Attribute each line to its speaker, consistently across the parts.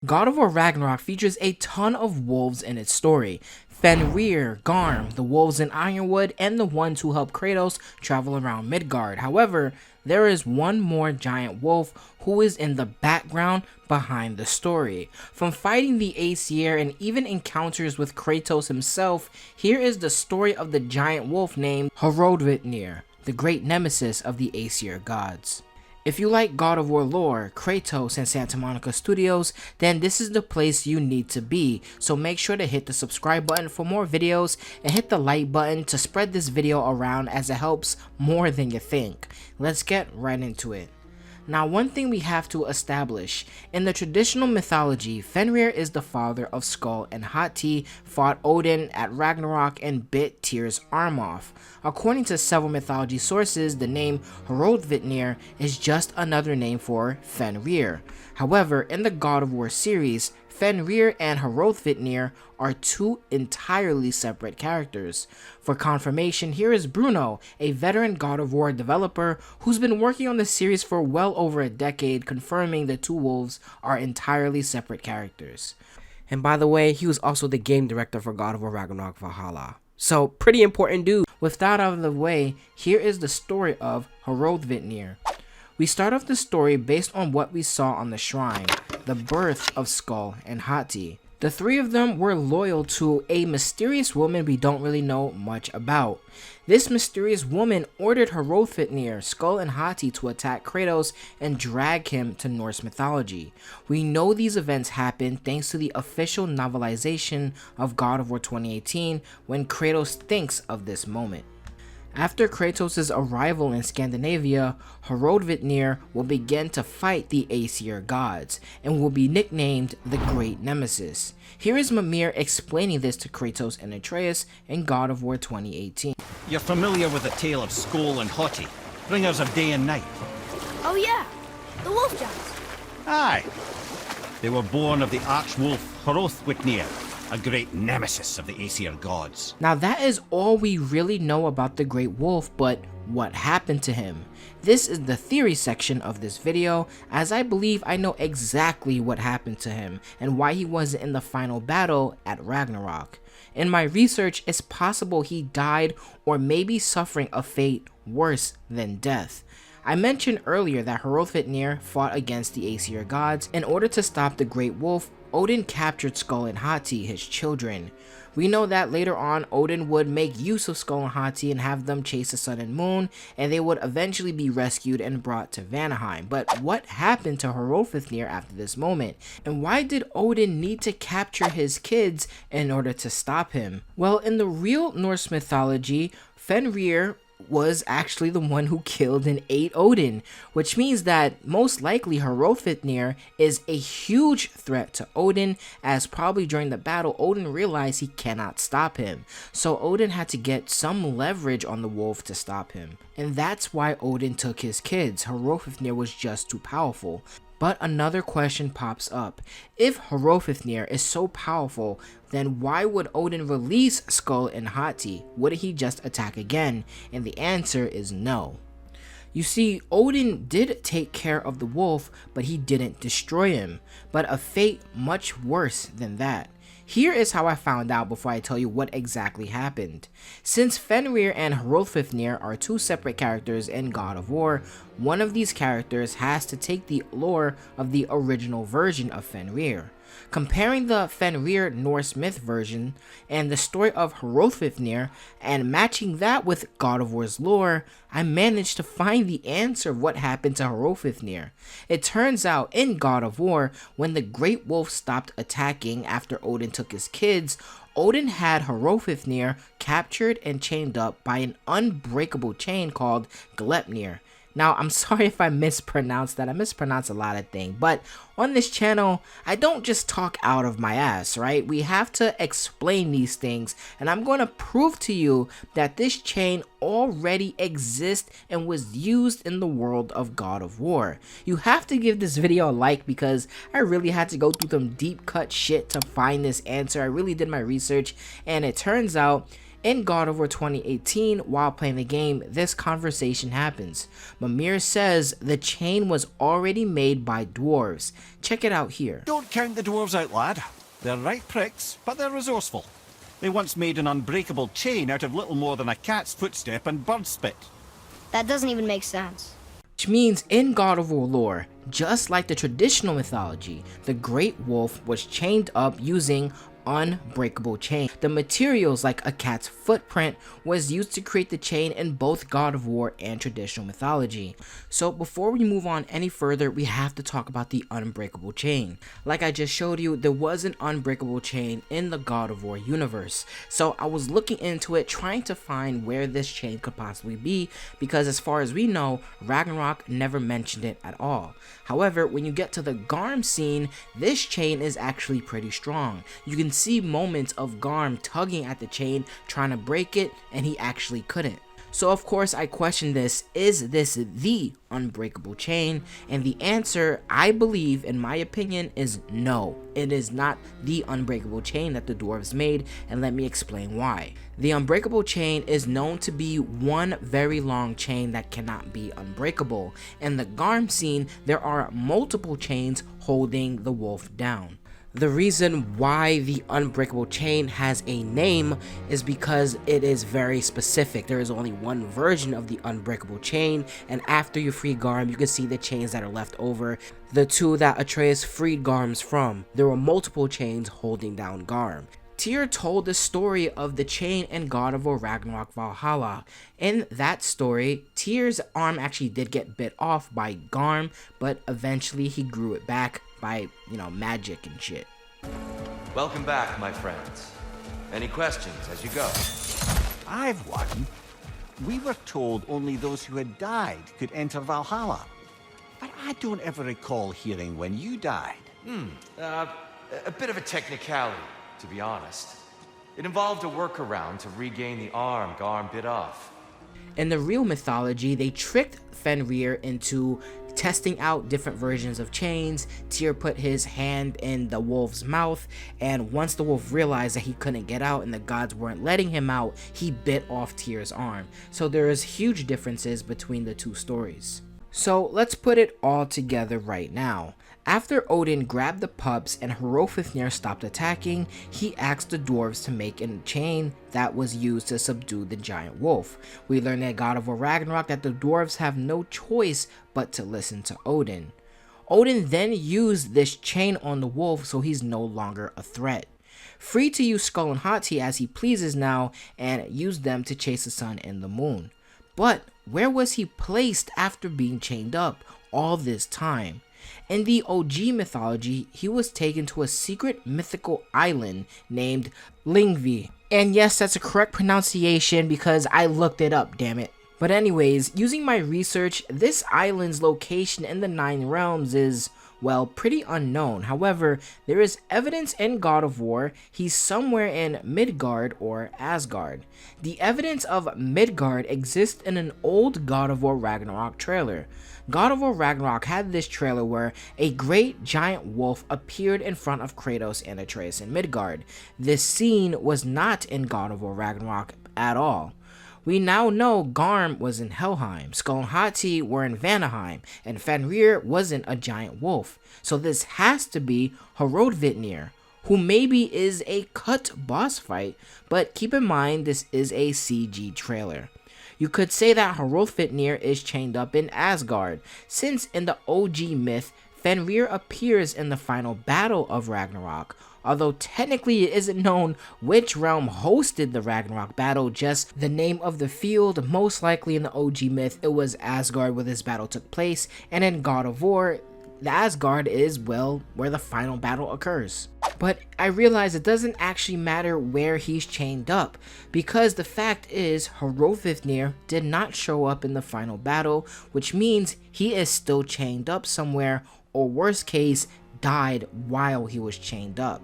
Speaker 1: God of War Ragnarok features a ton of wolves in its story. Fenrir, Garm, the wolves in Ironwood, and the ones who help Kratos travel around Midgard. However, there is one more giant wolf who is in the background behind the story. From fighting the Aesir and even encounters with Kratos himself, here is the story of the giant wolf named Hrolfnir, the great nemesis of the Aesir gods. If you like God of War lore, Kratos, and Santa Monica Studios, then this is the place you need to be. So make sure to hit the subscribe button for more videos and hit the like button to spread this video around, as it helps more than you think. Let's get right into it. Now, one thing we have to establish: in the traditional mythology, Fenrir is the father of Skull and Hati, fought Odin at Ragnarok and bit Tyr's arm off. According to several mythology sources, the name Hrolfnir is just another name for Fenrir. However, in the God of War series, Fenrir and Hrolfnir are two entirely separate characters. For confirmation, here is Bruno, a veteran God of War developer who's been working on the series for well over a decade, confirming the two wolves are entirely separate characters. And by the way, he was also the game director for God of War Ragnarok Valhalla. So, pretty important dude. With that out of the way, here is the story of Hrolfnir. We start off the story based on what we saw on the shrine, the birth of Skull and Hati. The three of them were loyal to a mysterious woman we don't really know much about. This mysterious woman ordered Hrolfnir, Skull, and Hati to attack Kratos and drag him to Norse mythology. We know these events happened thanks to the official novelization of God of War 2018 when Kratos thinks of this moment. After Kratos' arrival in Scandinavia, Hrolfnir will begin to fight the Aesir gods, and will be nicknamed the Great Nemesis. Here is Mimir explaining this to Kratos and Atreus in God of War 2018.
Speaker 2: You're familiar with the tale of Skoll and Hati, bringers of day and night?
Speaker 3: Oh yeah, the wolf giants.
Speaker 2: Aye. They were born of the archwolf Hrolfnir, a great nemesis of the Aesir gods.
Speaker 1: Now that is all we really know about the Great Wolf, but what happened to him? This is the theory section of this video, as I believe I know exactly what happened to him and why he wasn't in the final battle at Ragnarok. In my research, it's possible he died or maybe suffering a fate worse than death. I mentioned earlier that Hrolfnir fought against the Aesir gods. In order to stop the Great Wolf, Odin captured Skull and Hati, his children. We know that later on, Odin would make use of Skull and Hati and have them chase the sun and moon, and they would eventually be rescued and brought to Vanaheim. But what happened to Hrolfnir after this moment? And why did Odin need to capture his kids in order to stop him? Well, in the real Norse mythology, Fenrir was actually the one who killed and ate Odin, which means that most likely Hrolfnir is a huge threat to Odin, as probably during the battle Odin realized he cannot stop him. So Odin had to get some leverage on the wolf to stop him. And that's why Odin took his kids. Hrolfnir was just too powerful. But another question pops up. If Hrolfnir is so powerful, then why would Odin release Skull and Hati? Wouldn't he just attack again? And the answer is no. You see, Odin did take care of the wolf, but he didn't destroy him. But a fate much worse than that. Here is how I found out before I tell you what exactly happened. Since Fenrir and Hrolfnir are two separate characters in God of War, one of these characters has to take the lore of the original version of Fenrir. Comparing the Fenrir Norse myth version and the story of Hrolfnir and matching that with God of War's lore, I managed to find the answer of what happened to Hrolfnir. It turns out in God of War, when the Great Wolf stopped attacking after Odin took his kids, Odin had Hrolfnir captured and chained up by an unbreakable chain called Gleipnir. Now, I'm sorry if I mispronounced that. I mispronounce a lot of things, but on this channel, I don't just talk out of my ass, right? We have to explain these things, and I'm going to prove to you that this chain already exists and was used in the world of God of War. You have to give this video a like because I really had to go through some deep cut shit to find this answer. I really did my research, and it turns out In God of War 2018, while playing the game, this conversation happens. Mimir says the chain was already made by dwarves. Check it out here.
Speaker 2: Don't count the dwarves out, lad. They're right pricks, but they're resourceful. They once made an unbreakable chain out of little more than a cat's footstep and bird spit.
Speaker 3: That doesn't even make sense.
Speaker 1: Which means in God of War lore, just like the traditional mythology, the Great Wolf was chained up using unbreakable chain. The materials like a cat's footprint was used to create the chain in both God of War and traditional mythology. So before we move on any further, we have to talk about the unbreakable chain. Like I just showed you, there was an unbreakable chain in the God of War universe. So I was looking into it, trying to find where this chain could possibly be, because as far as we know, Ragnarok never mentioned it at all. However, when you get to the Garm scene, this chain is actually pretty strong. You can see moments of Garm tugging at the chain, trying to break it, and he actually couldn't. So of course I question this, is this the unbreakable chain? And the answer, I believe, in my opinion, is no. It is not the unbreakable chain that the dwarves made, and let me explain why. The unbreakable chain is known to be one very long chain that cannot be unbreakable. In the Garm scene, there are multiple chains holding the wolf down. The reason why the unbreakable chain has a name is because it is very specific. There is only one version of the unbreakable chain, and after you free Garm, you can see the chains that are left over, the two that Atreus freed Garms from. There were multiple chains holding down Garm. Tyr told the story of the chain in God of War Ragnarok Valhalla. In that story, Tyr's arm actually did get bit off by Garm, but eventually he grew it back by, magic and shit.
Speaker 4: Welcome back, my friends. Any questions as you go?
Speaker 2: I've one. We were told only those who had died could enter Valhalla. But I don't ever recall hearing when you died.
Speaker 4: A bit of a technicality, to be honest. It involved a workaround to regain the arm Garm bit off.
Speaker 1: In the real mythology, they tricked Fenrir into testing out different versions of chains. Tyr put his hand in the wolf's mouth, and once the wolf realized that he couldn't get out and the gods weren't letting him out, he bit off Tyr's arm. So there is huge differences between the two stories. So let's put it all together right now. After Odin grabbed the pups and Hrolfnir stopped attacking, he asked the dwarves to make a chain that was used to subdue the giant wolf. We learned at God of War Ragnarok that the dwarves have no choice but to listen to Odin. Odin then used this chain on the wolf so he's no longer a threat. Free to use Skull and Hati as he pleases now, and use them to chase the sun and the moon. But where was he placed after being chained up all this time? In the OG mythology, he was taken to a secret mythical island named Lingvi. And yes, that's a correct pronunciation because I looked it up, damn it. But anyways, using my research, this island's location in the Nine Realms is, well, pretty unknown. However, there is evidence in God of War he's somewhere in Midgard or Asgard. The evidence of Midgard exists in an old God of War Ragnarok trailer. God of War Ragnarok had this trailer where a great giant wolf appeared in front of Kratos and Atreus in Midgard. This scene was not in God of War Ragnarok at all. We now know Garm was in Helheim, Skull and Hati were in Vanaheim, and Fenrir wasn't a giant wolf. So this has to be Hrolfnir, who maybe is a cut boss fight, but keep in mind this is a CG trailer. You could say that Hrolfnir is chained up in Asgard, since in the OG myth, Fenrir appears in the final battle of Ragnarok. Although technically it isn't known which realm hosted the Ragnarok battle, just the name of the field. Most likely in the OG myth it was Asgard where this battle took place, and in God of War, the Asgard is, well, where the final battle occurs. But I realize it doesn't actually matter where he's chained up, because the fact is Hrolfnir did not show up in the final battle, which means he is still chained up somewhere, or worst case, died while he was chained up.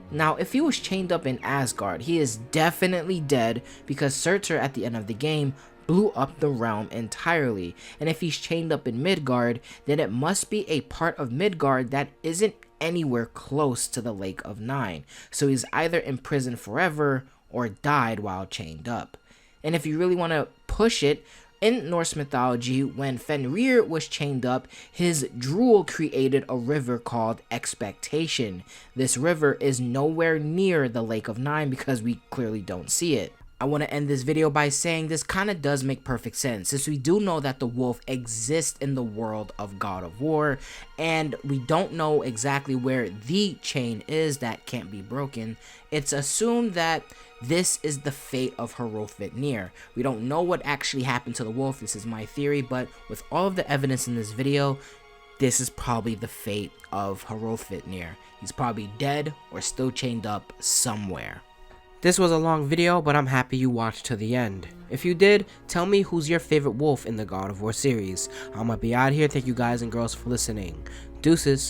Speaker 1: Now, if he was chained up in Asgard, he is definitely dead because Surtur at the end of the game blew up the realm entirely. And if he's chained up in Midgard, then it must be a part of Midgard that isn't anywhere close to the Lake of Nine. So he's either in prison forever or died while chained up. And if you really want to push it, in Norse mythology, when Fenrir was chained up, his drool created a river called Expectation. This river is nowhere near the Lake of Nine because we clearly don't see it. I want to end this video by saying this kind of does make perfect sense, since we do know that the wolf exists in the world of God of War, and we don't know exactly where the chain is that can't be broken. It's assumed that this is the fate of Hrolfvitnir. We don't know what actually happened to the wolf, this is my theory, but with all of the evidence in this video, this is probably the fate of Hrolfvitnir. He's probably dead or still chained up somewhere. This was a long video, but I'm happy you watched to the end. If you did, tell me who's your favorite wolf in the God of War series. I'm gonna be out here. Thank you guys and girls for listening. Deuces.